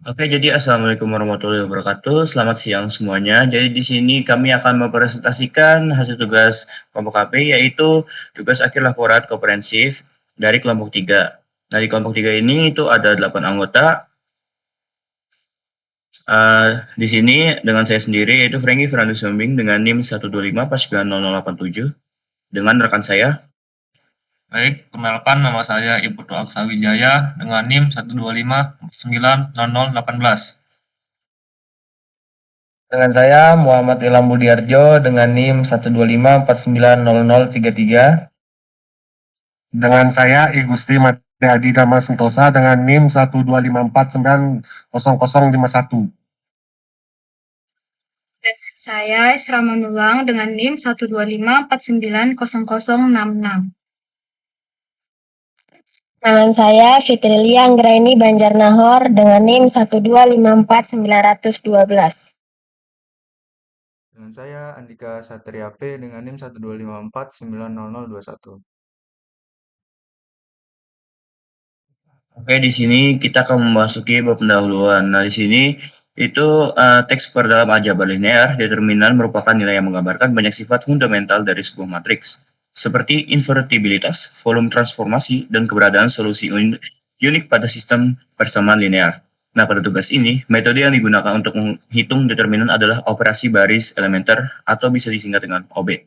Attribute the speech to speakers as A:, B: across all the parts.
A: Oke, jadi assalamualaikum warahmatullahi wabarakatuh. Selamat siang semuanya. Jadi di sini kami akan mempresentasikan hasil tugas kelompok KP, yaitu tugas akhir laporan komprehensif dari kelompok 3. Nah, di kelompok 3 ini itu ada 8 anggota. Di sini dengan saya sendiri, yaitu Franky Fernando Sombing dengan NIM 125490087 dengan rekan saya.
B: Baik, perkenalkan nama saya Iputu Aksa Wijaya dengan NIM 125490018.
C: Dengan saya Muhammad Ilham Budiarjo dengan NIM 125490033.
D: Dengan saya I Gusti Made Adi Dama Sentosa dengan NIM 125490051.
E: Dengan saya Isra Manulang dengan NIM 125490066.
F: Dengan saya Fitri Anggraini Banjarnahor dengan NIM 1254912.
G: Dengan saya Andika Satria P dengan NIM 125490021.
A: Oke, di sini kita akan memasuki bab pendahuluan. Nah, di sini itu teks perdalam aljabar linear. Determinan merupakan nilai yang menggambarkan banyak sifat fundamental dari sebuah matriks, seperti invertibilitas, volume transformasi, dan keberadaan solusi unik pada sistem persamaan linear. Nah, pada tugas ini, metode yang digunakan untuk menghitung determinan adalah operasi baris elementer atau bisa disingkat dengan OB.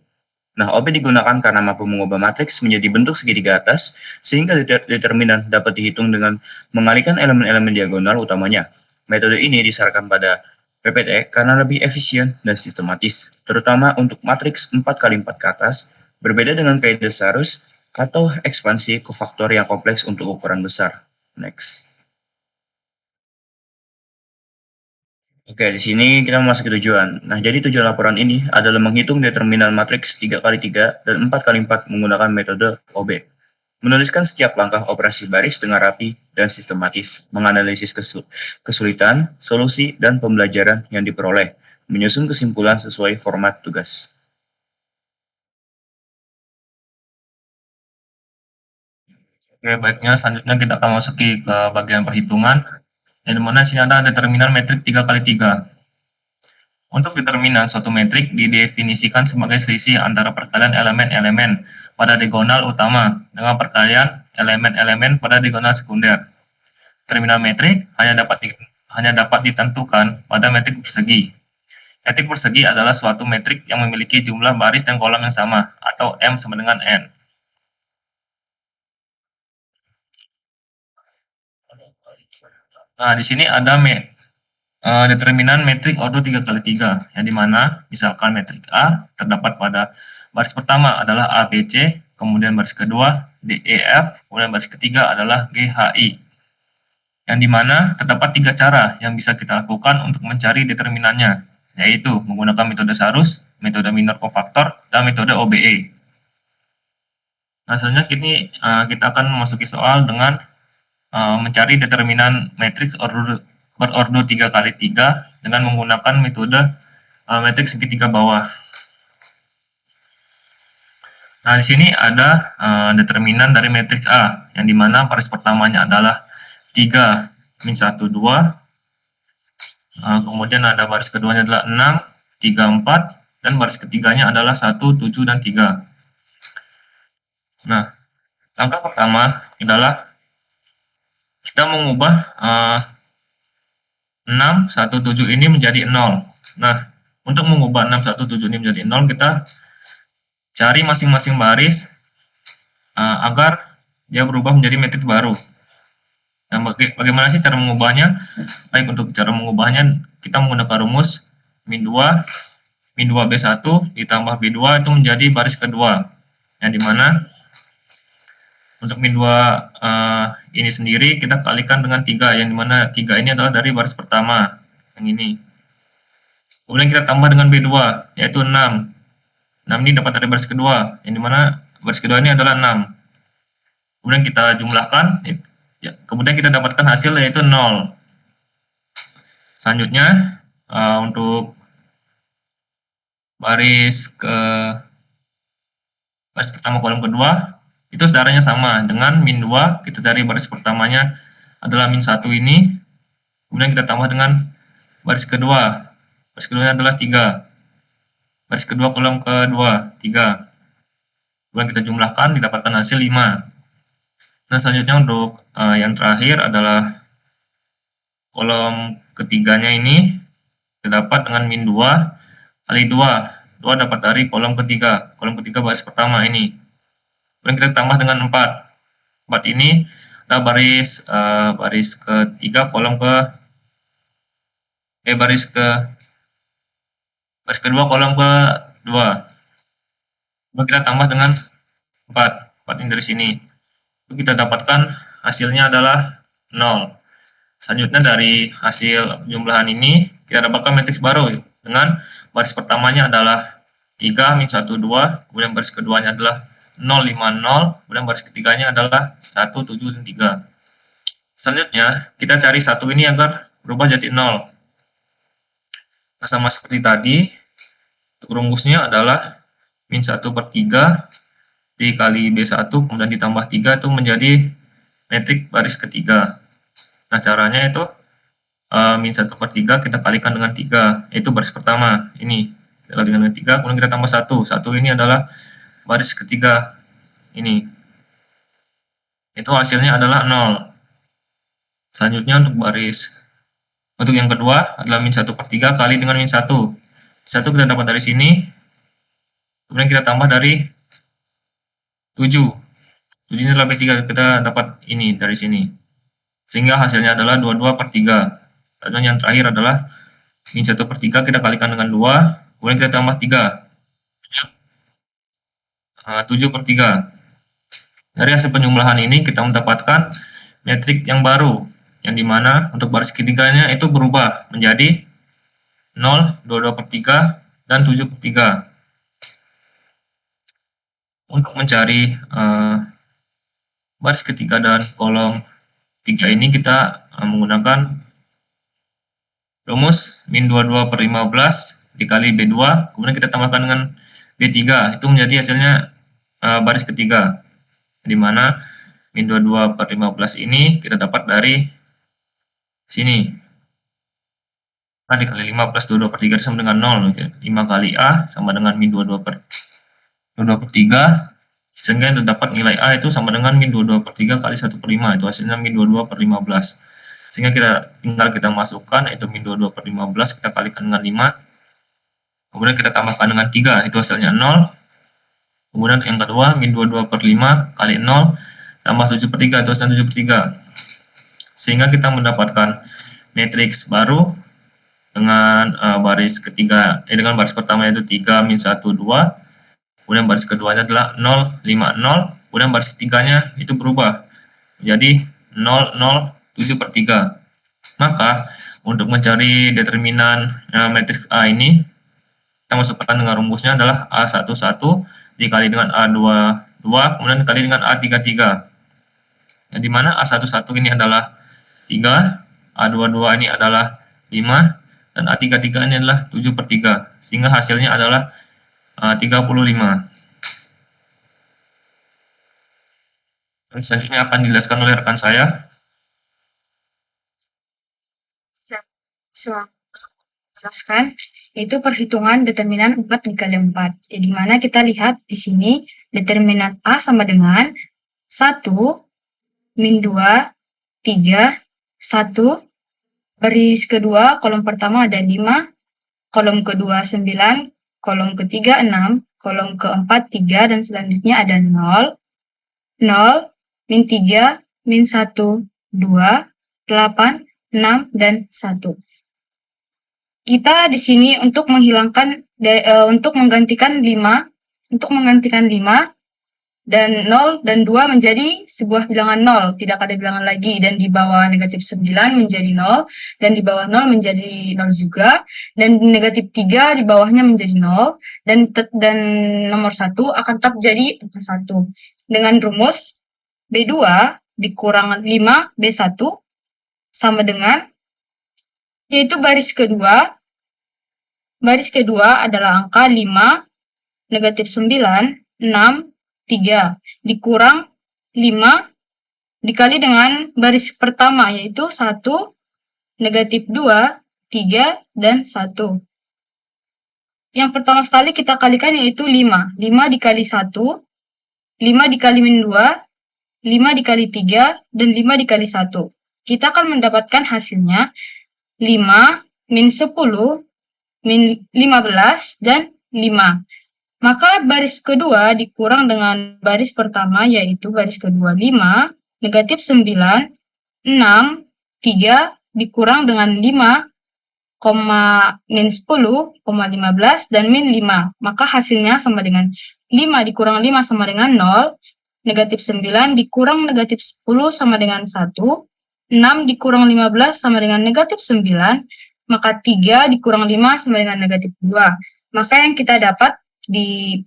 A: Nah, OB digunakan karena mampu mengubah matriks menjadi bentuk segitiga atas, sehingga determinan dapat dihitung dengan mengalihkan elemen-elemen diagonal utamanya. Metode ini disarankan pada PPT karena lebih efisien dan sistematis, terutama untuk matriks 4x4 ke atas, berbeda dengan kaidah Sarus atau ekspansi kofaktor yang kompleks untuk ukuran besar. Next. Oke, di sini kita memasuki tujuan. Nah, jadi tujuan laporan ini adalah menghitung determinan matriks 3x3 dan 4x4 menggunakan metode OB. Menuliskan setiap langkah operasi baris dengan rapi dan sistematis, menganalisis kesulitan, solusi, dan pembelajaran yang diperoleh, menyusun kesimpulan sesuai format tugas.
B: Oke, baiknya selanjutnya kita akan masuki ke bagian perhitungan, yang dimana sini ada determinan metrik 3x3. Untuk determinan suatu metrik didefinisikan sebagai selisih antara perkalian elemen-elemen pada diagonal utama dengan perkalian elemen-elemen pada diagonal sekunder. Determinan metrik hanya dapat ditentukan pada metrik persegi. Metrik persegi adalah suatu metrik yang memiliki jumlah baris dan kolom yang sama, atau M sama dengan N. Nah, di sini ada determinan metrik ordo 3x3, yang dimana misalkan metrik A terdapat pada baris pertama adalah ABC, kemudian baris kedua DEF, kemudian baris ketiga adalah GHI. Yang dimana terdapat 3 cara yang bisa kita lakukan untuk mencari determinannya, yaitu menggunakan metode Sarus, metode minor kofaktor, dan metode OBE. Nah, selanjutnya kita akan memasuki soal dengan mencari determinan matriks berordo 3x3 dengan menggunakan metode matriks segitiga bawah. Nah, di sini ada determinan dari matriks A, yang dimana baris pertamanya adalah 3 min 1 2, kemudian ada baris keduanya adalah 6 3 4, dan baris ketiganya adalah 1 7 dan 3. Nah, langkah pertama adalah kita mengubah 6 1 7 ini menjadi 0. Nah, untuk mengubah 6 1 7 ini menjadi 0, kita cari masing-masing baris agar dia berubah menjadi metrik baru. Nah, bagaimana sih cara mengubahnya? Baik, untuk cara mengubahnya kita menggunakan rumus min 2 B1 ditambah B2 itu menjadi baris kedua, yang dimana untuk min 2 ini sendiri kita kalikan dengan 3, yang dimana 3 ini adalah dari baris pertama, yang ini. Kemudian kita tambah dengan B2, yaitu 6. 6 ini dapat dari baris kedua, yang dimana baris kedua ini adalah 6. Kemudian kita jumlahkan, kemudian kita dapatkan hasil yaitu 0. Selanjutnya, untuk baris pertama kolom kedua, itu sedaranya sama dengan min 2, kita cari baris pertamanya adalah min 1 ini, kemudian kita tambah dengan baris kedua. Baris keduanya adalah 3. Baris kedua kolom kedua, 3. Kemudian kita jumlahkan, didapatkan hasil 5. Nah, selanjutnya untuk yang terakhir adalah kolom ketiganya ini terdapat dengan min 2 kali 2. 2 dapat dari kolom ketiga. Kolom ketiga baris pertama ini. Kemudian kita tambah dengan 4. 4 ini adalah baris ketiga kolom baris kedua kolom kedua. Kemudian kita tambah dengan 4. 4 ini dari sini. Kita dapatkan hasilnya adalah 0. Selanjutnya dari hasil jumlahan ini kita dapatkan matriks baru dengan baris pertamanya adalah 3 min 1 2, kemudian baris keduanya adalah 0 5 0, kemudian baris ketiganya adalah 1 7 dan 3. Selanjutnya kita cari 1 ini agar berubah jadi 0. Nah, sama seperti tadi, rumusnya adalah min 1/3 dikali B1 kemudian ditambah 3 itu menjadi metrik baris ketiga. Nah, caranya itu min 1/3 kita kalikan dengan 3, yaitu baris pertama ini. Kita kalikan dengan 3, kemudian kita tambah 1. 1 ini adalah baris ketiga ini. Itu hasilnya adalah 0. Selanjutnya untuk yang kedua adalah min 1/3 kali dengan min 1. 1 kita dapat dari sini, kemudian kita tambah dari 7. 7 ini adalah B3, kita dapat ini dari sini. Sehingga hasilnya adalah 22/3. Dan yang terakhir adalah min 1/3 kita kalikan dengan 2, kemudian kita tambah 3. 7/3. Dari hasil penjumlahan ini kita mendapatkan metrik yang baru, yang dimana untuk baris ketiganya itu berubah menjadi 0, 22/3, dan 7/3. Untuk mencari baris ketiga dan kolom 3 ini kita menggunakan rumus min 22/15 dikali B2, kemudian kita tambahkan dengan B3, itu menjadi hasilnya baris ketiga, di mana min 22/15 ini kita dapat dari sini. Nah, dikali 5 plus 22/3 sama dengan 0. 5 kali A sama dengan min 22/3, sehingga yang terdapat nilai A itu sama dengan min 22/3 kali 1/5, itu hasilnya min 22/15. Sehingga tinggal kita masukkan, yaitu min 22/15 kita kalikan dengan 5, kemudian kita tambahkan dengan 3, itu hasilnya 0. Kemudian yang kedua, min 22/5 kali 0 tambah 7/3, itu hasilnya 7/3. Sehingga kita mendapatkan matriks baru dengan baris ketiga, dengan baris pertama yaitu 3 min 1 2, kemudian baris keduanya adalah 0 5 0, kemudian baris ketiganya itu berubah menjadi 0 0 7/3. Maka untuk mencari determinan matriks A ini, kita masukkan dengan rumusnya adalah A11 dikali dengan A22, kemudian dikali dengan A33. Yang dimana A11 ini adalah 3, A22 ini adalah 5, dan A33 ini adalah 7/3, sehingga hasilnya adalah 35. Dan selanjutnya akan dijelaskan oleh rekan saya.
E: Jelaskan, yaitu perhitungan determinan 4 dikali 4. Jadi mana kita lihat di sini determinan A sama dengan 1 min 2 3 1, baris kedua kolom pertama ada 5, kolom kedua 9, kolom ketiga 6, kolom keempat 3, dan selanjutnya ada 0 0 min 3 min 1 2 8 6 dan 1. Kita di sini untuk menggantikan 5 dan 0 dan 2 menjadi sebuah bilangan 0, tidak ada bilangan lagi, dan di bawah negatif 9 menjadi 0, dan di bawah 0 menjadi 0 juga, dan negatif 3 di bawahnya menjadi 0, dan nomor 1 akan tetap jadi 1. Dengan rumus B2 dikurang 5 B1 sama dengan, yaitu baris kedua adalah angka 5, negatif 9, 6, 3, dikurang 5 dikali dengan baris pertama, yaitu 1, negatif 2, 3, dan 1. Yang pertama sekali kita kalikan yaitu 5. 5 dikali 1, 5 dikali min 2, 5 dikali 3, dan 5 dikali 1. Kita akan mendapatkan hasilnya 5, min 10, min 15, dan 5. Maka baris kedua dikurang dengan baris pertama, yaitu baris kedua 5, negatif 9, 6, 3, dikurang dengan 5, min 10, 15, dan min 5. Maka hasilnya sama dengan 5 dikurang 5 sama dengan 0, negatif 9 dikurang negatif 10 sama dengan 1, 6 dikurang 15 sama dengan negatif 9, maka 3 dikurang 5 sama dengan negatif 2. Maka yang kita dapat di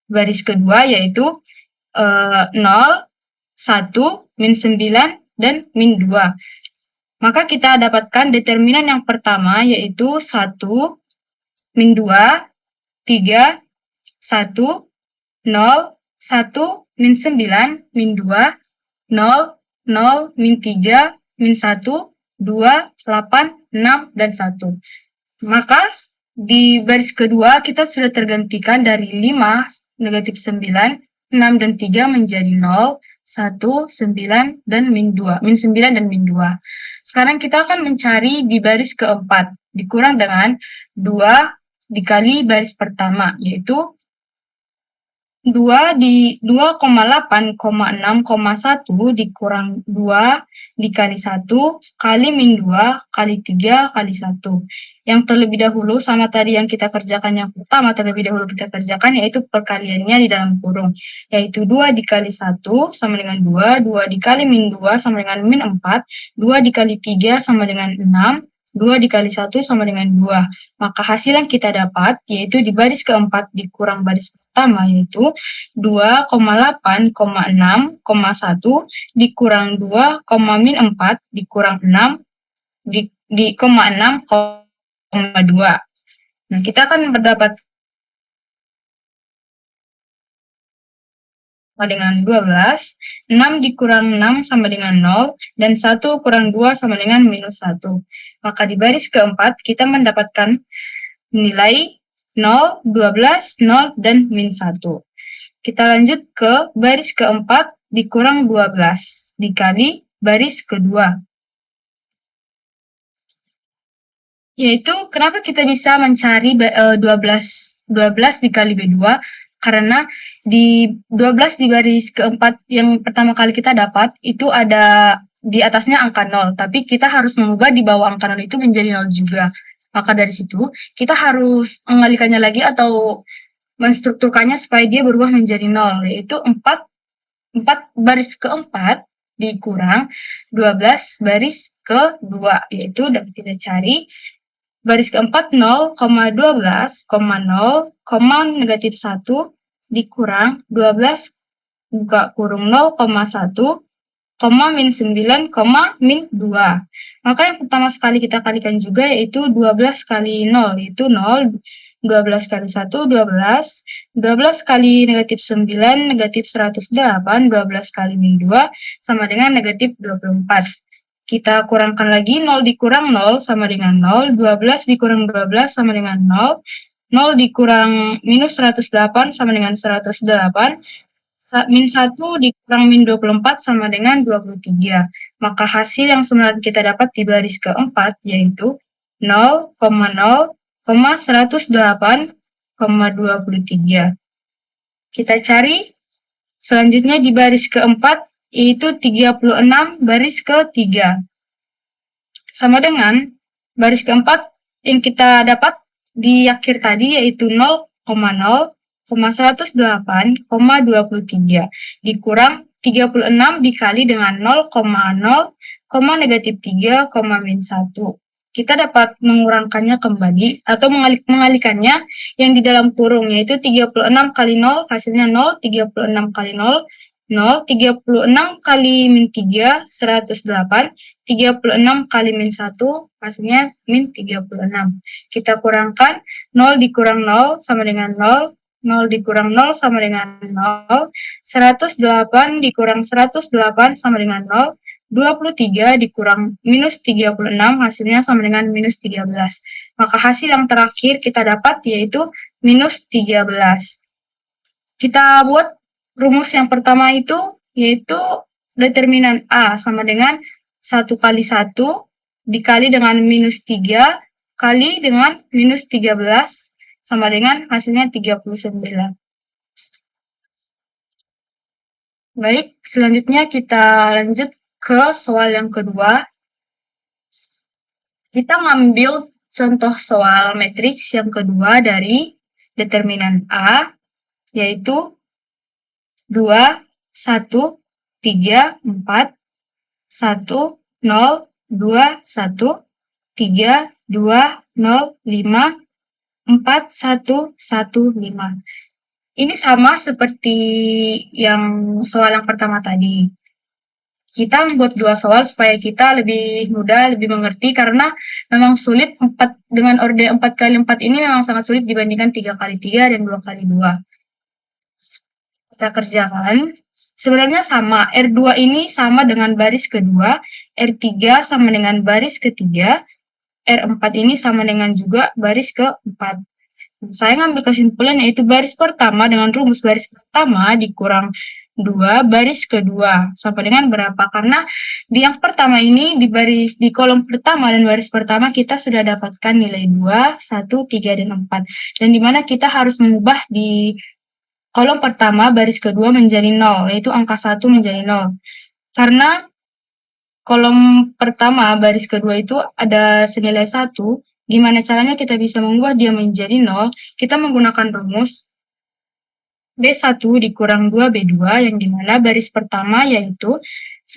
E: baris kedua yaitu 0, 1, min 9, dan min 2. Maka kita dapatkan determinan yang pertama yaitu 1, min 2, 3, 1, 0, 1, min 9, min 2, 0, 0, min 3, min 1, 2, 8, 6, dan 1. Maka di baris kedua kita sudah tergantikan dari 5, negatif 9, 6, dan 3 menjadi 0, 1, 9, dan min 2. Min 9 dan min 2. Sekarang kita akan mencari di baris keempat, dikurang dengan 2 dikali baris pertama, yaitu 2 di 2,8,6,1 dikurang 2 dikali 1 kali min 2 kali 3 kali 1. Yang terlebih dahulu sama tadi yang kita kerjakan yang pertama, terlebih dahulu kita kerjakan yaitu perkaliannya di dalam kurung. Yaitu 2 dikali 1 sama dengan 2, 2 dikali min 2 sama dengan min 4, 2 dikali 3 sama dengan 6, 2 dikali 1 sama dengan 2. Maka hasil yang kita dapat yaitu di baris keempat dikurang baris pertama yaitu 2,8,6,1 dikurang 2, min 4 dikurang 6 di 6,2. Nah, kita akan mendapat sama dengan 12, 6 dikurang 6 sama dengan 0, dan 1 kurang 2 sama dengan minus 1. Maka di baris keempat kita mendapatkan nilai 0, 12, 0, dan min 1. Kita lanjut ke baris keempat dikurang 12 dikali baris kedua. Yaitu kenapa kita bisa mencari 12 dikali B2? Karena di 12 di baris keempat yang pertama kali kita dapat, itu ada di atasnya angka 0, tapi kita harus mengubah di bawah angka 0 itu menjadi 0 juga. Maka dari situ, kita harus mengalihkannya lagi atau menstrukturkannya supaya dia berubah menjadi 0, yaitu 4 baris keempat dikurang 12 baris kedua, yaitu dapat kita cari baris keempat 0,12, 0, negatif 1 dikurang 12 buka kurung 0,1, min 9, min 2. Maka yang pertama sekali kita kalikan juga yaitu 12 kali 0, yaitu 0, 12 kali 1, 12, 12 kali negatif 9, negatif 108, 12 kali min 2, sama dengan negatif 24. Kita kurangkan lagi, 0 dikurang 0 sama dengan 0, 12 dikurang 12 sama dengan 0, 0 dikurang minus 108 sama dengan 108, min 1 dikurang min 24 sama dengan 23. Maka hasil yang sebenarnya kita dapat di baris keempat yaitu 0,0,108,23. Kita cari selanjutnya di baris keempat yaitu 36 baris ketiga. Sama dengan baris keempat yang kita dapat di akhir tadi yaitu 0,0,108,23 dikurang 36 dikali dengan 0,0, negatif 3, min 1. Kita dapat mengurangkannya kembali atau mengalihkannya yang di dalam kurung yaitu 36 kali 0 hasilnya 0, 36 kali 0, 0, 36 kali min 3, 108, 36 kali min 1, hasilnya min 36. Kita kurangkan, 0 dikurang 0 sama dengan 0, 0 dikurang 0 sama dengan 0, 108 dikurang 108 sama dengan 0, 23 dikurang minus 36 hasilnya sama dengan minus 13. Maka hasil yang terakhir kita dapat yaitu minus 13. Kita buat rumus yang pertama itu yaitu determinan A sama dengan 1 kali 1 dikali dengan minus 3 kali dengan minus 13 sama dengan hasilnya 39. Baik, selanjutnya kita lanjut ke soal yang kedua. Kita ngambil contoh soal matriks yang kedua dari determinan A, yaitu 2, 1, 3, 4, 1, 0, 2, 1, 3, 2, 0, 5, 4, 1, 1, 5. Ini sama seperti yang soal yang pertama tadi. Kita membuat dua soal supaya kita lebih mudah, lebih mengerti, karena memang sulit dengan orde 4 kali 4 ini memang sangat sulit dibandingkan 3 kali 3 dan 2 kali 2. Kita kerjakan. Sebenarnya sama, R2 ini sama dengan baris kedua, R3 sama dengan baris ketiga, R4 ini sama dengan juga baris keempat. Saya ngambil kesimpulan yaitu baris pertama dengan rumus baris pertama dikurang 2 baris kedua sama dengan berapa? Karena di yang pertama ini di kolom pertama dan baris pertama kita sudah dapatkan nilai 2, 1, 3, dan 4. Dan dimana kita harus mengubah di kolom pertama baris kedua menjadi 0, yaitu angka 1 menjadi 0. Karena kolom pertama baris kedua itu ada senilai 1, gimana caranya kita bisa mengubah dia menjadi 0? Kita menggunakan rumus B1 dikurang 2B2 yang dimana baris pertama yaitu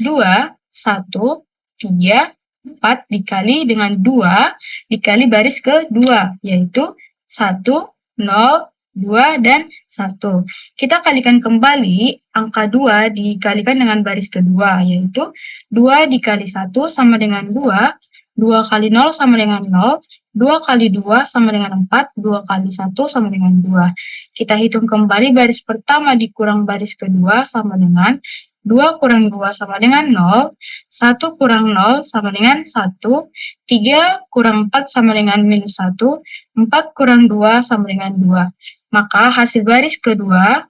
E: 2, 1, 3, 4 dikali dengan 2 dikali baris kedua yaitu 1, 0, 2, dan 1. Kita kalikan kembali angka 2 dikalikan dengan baris kedua yaitu 2 dikali 1 sama dengan 2, 2 kali 0 sama dengan 0, 2 kali 2 sama dengan 4, 2 kali 1 sama dengan 2. Kita hitung kembali baris pertama dikurang baris kedua sama dengan 2 kurang 2 sama dengan 0, 1 kurang 0 sama dengan 1, 3 kurang 4 sama dengan minus 1, 4 kurang 2 sama dengan 2. Maka hasil baris kedua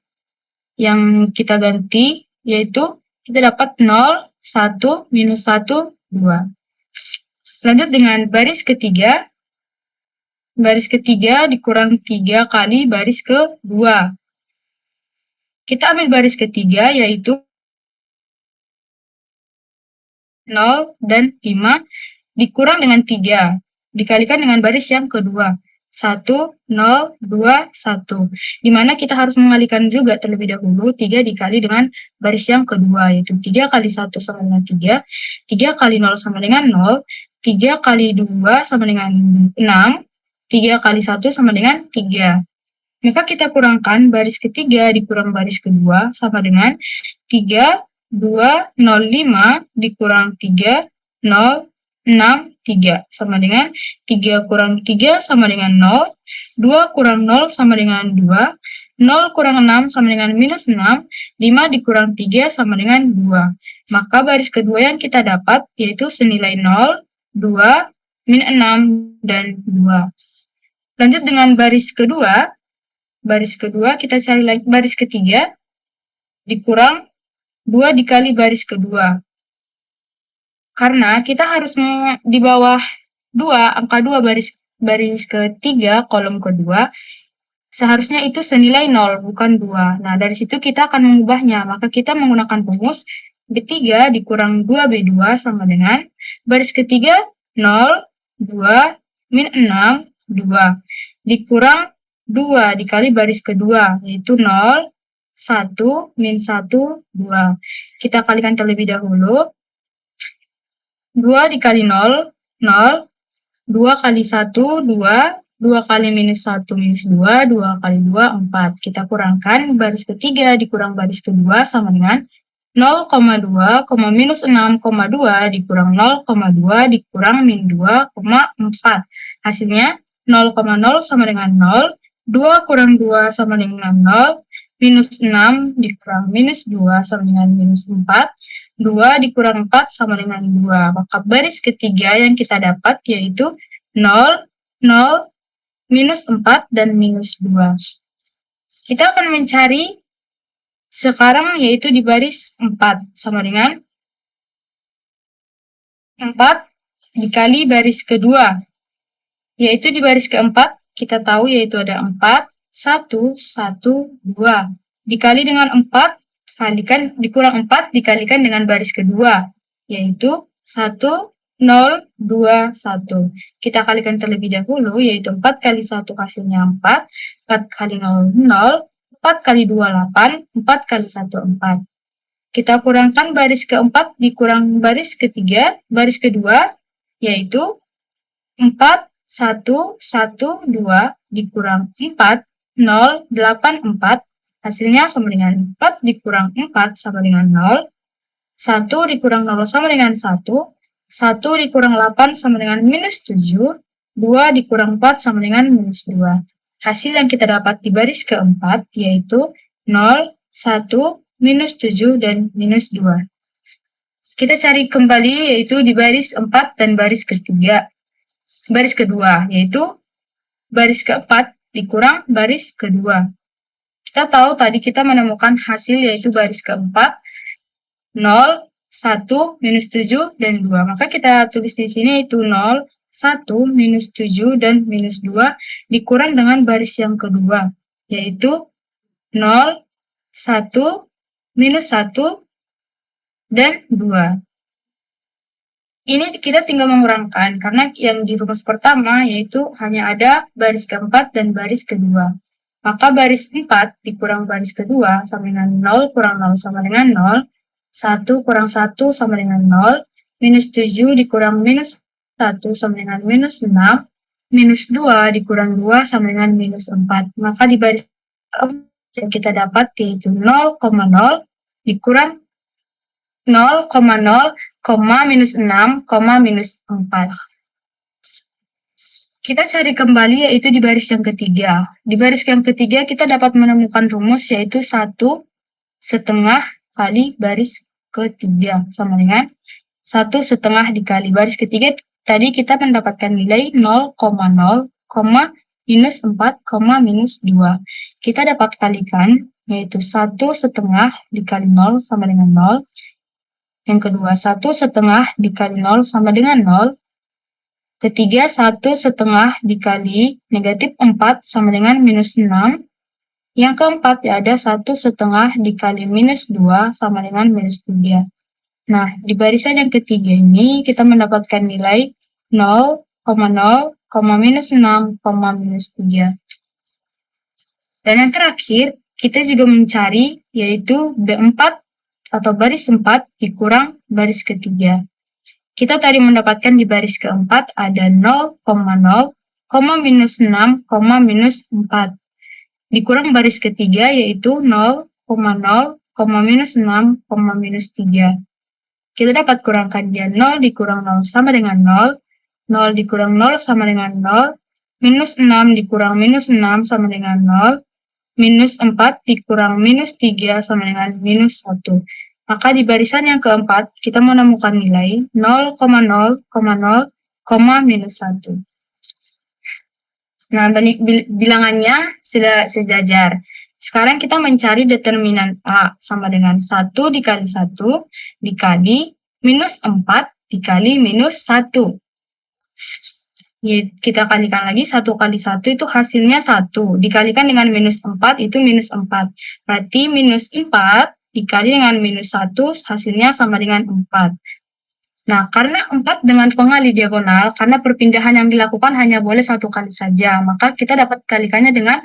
E: yang kita ganti yaitu kita dapat 0, 1, minus 1, 2. Lanjut dengan baris ketiga. Baris ketiga dikurang 3 kali baris kedua. Kita ambil baris ketiga yaitu 0 dan 5 dikurang dengan 3 dikalikan dengan baris yang kedua 1, 0, 2, 1, dimana kita harus mengalihkan juga terlebih dahulu 3 dikali dengan baris yang kedua yaitu 3 kali 1 sama dengan 3, 3 kali 0 sama dengan 0, 3 kali 2 sama dengan 6, 3 kali 1 sama dengan 3. Maka kita kurangkan baris ketiga dikurang baris kedua sama dengan 3, 2, 0, 5 dikurang 3, 0, 6, 3 sama dengan 3 kurang 3 sama dengan 0, 2 kurang 0 sama dengan 2, 0 kurang 6 sama dengan minus 6, 5 dikurang 3 sama dengan 2. Maka baris kedua yang kita dapat yaitu senilai 0, 2, min 6, dan 2. Lanjut dengan baris kedua. Baris kedua kita cari lagi baris ketiga dikurang 2 dikali baris kedua. Karena kita harus di bawah 2, angka 2 baris ketiga kolom kedua seharusnya itu senilai 0 bukan 2. Nah, dari situ kita akan mengubahnya. Maka kita menggunakan rumus B3 dikurang 2B2 sama dengan baris ketiga 0, 2, min 6, 2 dikurang 2 dikali baris kedua yaitu 0, 1, min 1, 2. Kita kalikan terlebih dahulu. 2 dikali 0, 0, 2 kali 1, 2, 2 kali minus 1, minus 2, 2 kali 2, 4. Kita kurangkan baris ketiga dikurang baris kedua sama dengan 0,2, minus 6,2 dikurang 0,2 dikurang min 2,4. Hasilnya 0,0 sama dengan 0, 2 kurang 2 sama dengan 0, minus 6 dikurang minus 2 sama dengan minus 4, 2 dikurang 4 sama dengan 2. Maka baris ketiga yang kita dapat yaitu 0, 0, minus 4, dan minus 2. Kita akan mencari sekarang yaitu di baris 4 sama dengan 4 dikali baris kedua. Yaitu di baris keempat kita tahu yaitu ada 4, 1, 1, 2. Dikali dengan 4, dikurang 4 dikalikan dengan baris kedua. Yaitu 1, 0, 2, 1. Kita kalikan terlebih dahulu yaitu 4 kali 1 hasilnya 4, 4 kali 0, 0, 4 kali 2, 8, 4 kali 1, 4. Kita kurangkan baris keempat dikurang baris ketiga, baris kedua, yaitu 4, 1, 1, 2, dikurang 4, 0, 8, 4, hasilnya sama dengan 4 dikurang 4 sama dengan 0, 1 dikurang 0 sama dengan 1, 1 dikurang 8 sama dengan minus 7, 2 dikurang 4 sama dengan minus 2. Hasil yang kita dapat di baris keempat yaitu 0, 1, minus 7, dan minus 2. Kita cari kembali yaitu di baris 4 dan baris ketiga. Baris kedua, yaitu baris keempat dikurang baris kedua. Kita tahu tadi kita menemukan hasil yaitu baris keempat, 0, 1, minus 7, dan 2. Maka kita tulis di sini yaitu 0, 1, minus 7, dan minus 2 dikurang dengan baris yang kedua, yaitu 0, 1, minus 1, dan 2. Ini kita tinggal mengurangkan, karena yang di rumus pertama yaitu hanya ada baris keempat dan baris kedua. Maka baris 4 dikurang baris kedua sama dengan 0 kurang 0 sama dengan 0, 1 kurang 1 sama dengan 0, minus 7 dikurang minus 1 sama dengan minus 6, minus 2 dikurang 2 sama dengan minus 4. Maka di baris yang kita dapat yaitu 0,0 dikurang 0,0, minus 6, minus 4. Kita cari kembali yaitu di baris yang ketiga. Di baris yang ketiga kita dapat menemukan rumus yaitu 1 setengah kali baris ketiga sama dengan 1 setengah dikali baris ketiga. Tadi kita mendapatkan nilai 0,0, minus 4, minus 2. Kita dapat kalikan yaitu 1 setengah dikali 0 sama dengan 0. Yang kedua, 1 setengah dikali 0 sama dengan 0. Ketiga, 1 setengah dikali negatif 4 sama dengan minus 6. Yang keempat, ada 1 setengah dikali minus 2 sama dengan minus 3. Nah, di barisan yang ketiga ini kita mendapatkan nilai 0,0, minus 6, minus 3. Dan yang terakhir, kita juga mencari yaitu B4 atau baris 4 dikurang baris ketiga. Kita tadi mendapatkan di baris keempat ada 0,0, minus 6, minus 4. Dikurang baris ketiga yaitu 0,0, minus 6, minus 3. Kita dapat kurangkan dia 0 dikurang 0 sama dengan 0, 0 dikurang 0 sama dengan 0, minus 6 dikurang minus 6 sama dengan 0, minus 4 dikurang minus 3 sama dengan minus 1. Maka di barisan yang keempat, kita menemukan nilai 0,0, minus 1. Nah, bilangannya sudah sejajar. Sekarang kita mencari determinan A sama dengan 1 dikali 1 dikali minus 4 dikali minus 1. Kita kalikan lagi 1 kali 1 itu hasilnya 1. Dikalikan dengan minus 4 itu minus 4. Berarti minus 4 dikali dengan minus 1 hasilnya sama dengan 4. Nah, karena 4 dengan pengali diagonal, karena perpindahan yang dilakukan hanya boleh 1 kali saja, maka kita dapat kalikannya dengan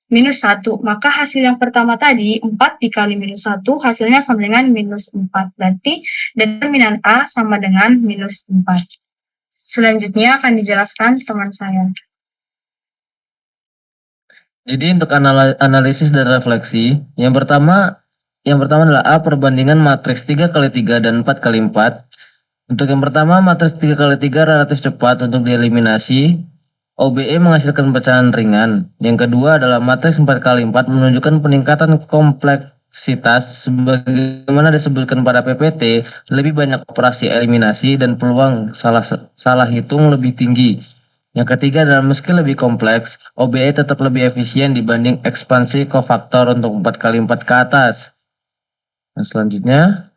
E: minus 1. Maka hasil yang pertama tadi, 4 dikali minus 1, hasilnya sama dengan minus 4. Berarti determinan A sama dengan minus 4. Selanjutnya akan dijelaskan teman saya.
C: Jadi untuk analisis dan refleksi, yang pertama adalah A perbandingan matriks 3 kali 3 dan 4 kali 4. Untuk yang pertama, matriks 3 kali 3 relatif cepat untuk dieliminasi. OBE menghasilkan pecahan ringan. Yang kedua adalah matriks 4 kali 4 menunjukkan peningkatan kompleks kompleksitas sebagaimana disebutkan pada PPT, lebih banyak operasi eliminasi dan peluang salah hitung lebih tinggi. Yang ketiga adalah meski lebih kompleks, OBE tetap lebih efisien dibanding ekspansi kofaktor untuk 4x4 ke atas. Nah, selanjutnya,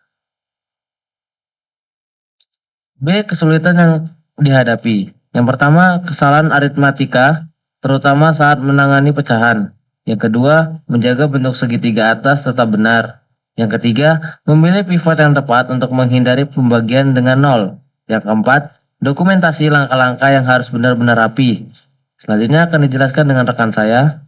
C: B. Kesulitan yang dihadapi. Yang pertama, kesalahan aritmatika, terutama saat menangani pecahan. Yang kedua, menjaga bentuk segitiga atas tetap benar. Yang ketiga, memilih pivot yang tepat untuk menghindari pembagian dengan nol. Yang keempat, dokumentasi langkah-langkah yang harus benar-benar rapi. Selanjutnya akan dijelaskan dengan rekan saya.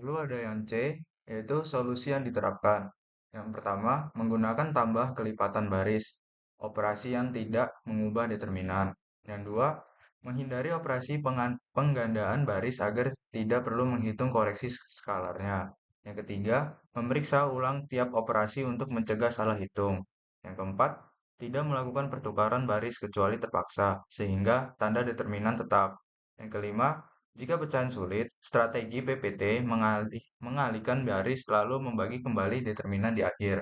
G: Lalu ada yang C, yaitu solusi yang diterapkan. Yang pertama, menggunakan tambah kelipatan baris, operasi yang tidak mengubah determinan. Yang dua, menghindari operasi penggandaan baris agar tidak perlu menghitung koreksi skalarnya. Yang ketiga, memeriksa ulang tiap operasi untuk mencegah salah hitung. Yang keempat, tidak melakukan pertukaran baris kecuali terpaksa, sehingga tanda determinan tetap. Yang kelima, jika pecahan sulit, strategi PPT mengalihkan baris lalu membagi kembali determinan di akhir.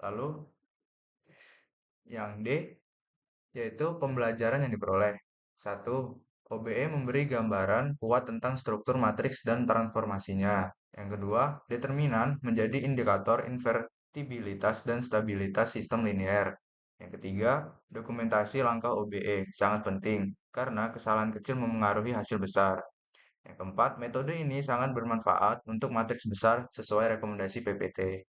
G: Lalu yang D yaitu pembelajaran yang diperoleh. 1. OBE memberi gambaran kuat tentang struktur matriks dan transformasinya. Yang kedua, determinan menjadi indikator invertibilitas dan stabilitas sistem linear. Yang ketiga, dokumentasi langkah OBE sangat penting karena kesalahan kecil memengaruhi hasil besar. Yang keempat, metode ini sangat bermanfaat untuk matriks besar sesuai rekomendasi PPT.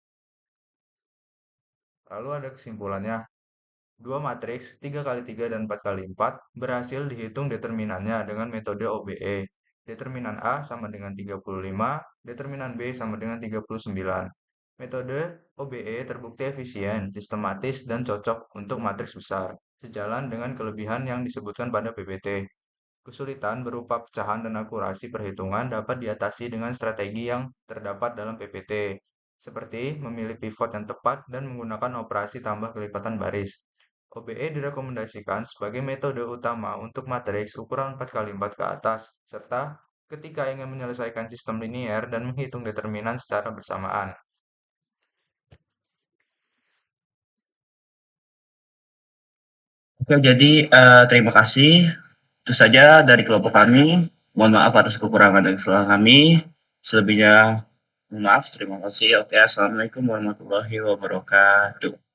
G: Lalu ada kesimpulannya, dua matriks 3x3 dan 4x4 berhasil dihitung determinannya dengan metode OBE. Determinan A sama dengan 35, determinan B sama dengan 39. Metode OBE terbukti efisien, sistematis, dan cocok untuk matriks besar, sejalan dengan kelebihan yang disebutkan pada PPT. Kesulitan berupa pecahan dan akurasi perhitungan dapat diatasi dengan strategi yang terdapat dalam PPT, seperti memilih pivot yang tepat dan menggunakan operasi tambah kelipatan baris. OBE direkomendasikan sebagai metode utama untuk matriks ukuran 4x4 ke atas, serta ketika ingin menyelesaikan sistem linier dan menghitung determinan secara bersamaan.
A: Oke, jadi terima kasih. Itu saja dari kelompok kami. Mohon maaf atas kekurangan dan kesalahan kami. Selebihnya, mohon maaf. Terima kasih. Oke, assalamualaikum warahmatullahi wabarakatuh.